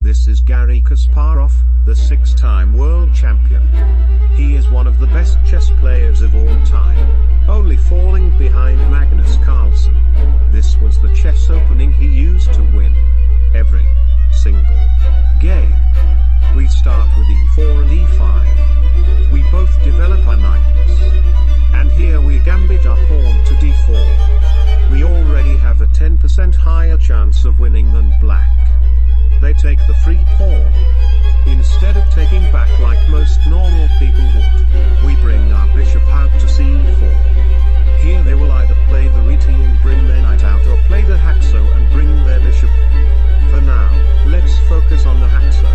This is Garry Kasparov, the 6-time world champion. He is one of the best chess players of all time, only falling behind Magnus Carlsen. This was the chess opening he used to win every single game. We start with e4 and e5. We both develop our knights. And here we gambit our pawn to d4. We already have a 10% higher chance of winning than black. They take the free pawn. Instead of taking back like most normal people would, we bring our bishop out to c4. Here they will either play the reti and bring their knight out, or play the hacksaw and bring their bishop. For now, let's focus on the hacksaw.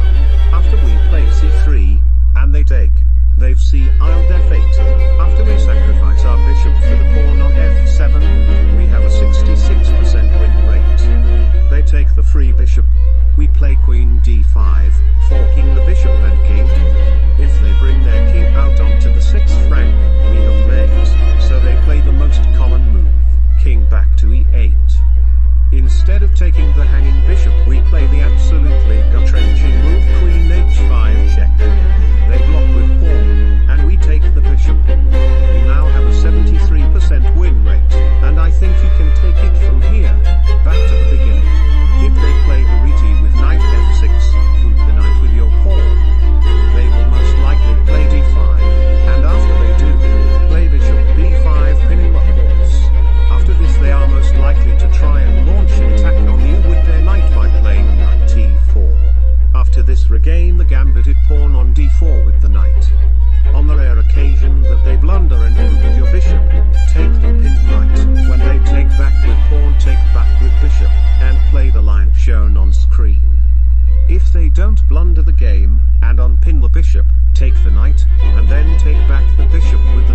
After we play c3, and they take, they've c-iled f8. After we sacrifice our bishop for the pawn on f7, we have a 66% win rate. They take the free bishop. We play queen d5, forking the bishop and king. If they bring their king out onto the 6th rank, we have mate, so they play the most common move, king back to e8. Instead of taking the hanging bishop, we play the absolutely gut-wrenching move, queen h5 check. They block with pawn, and we take the bishop. We now have a 73% win rate, and I think you can take it from here, back to the beginning. If they play the reti with knight f6, boot the knight with your pawn. They will most likely play d5, and after they do, play bishop b5, pinning the horse. After this they are most likely to try and launch an attack on you with their knight by playing knight t4. After this, regain the gambited pawn on d4 with the knight. On the rare occasion that they blunder and boot your bishop, take the pinned knight. When they take back with pawn, take back with bishop, and play the line shown on screen. If they don't blunder the game, and unpin the bishop, take the knight, and then take back the bishop with the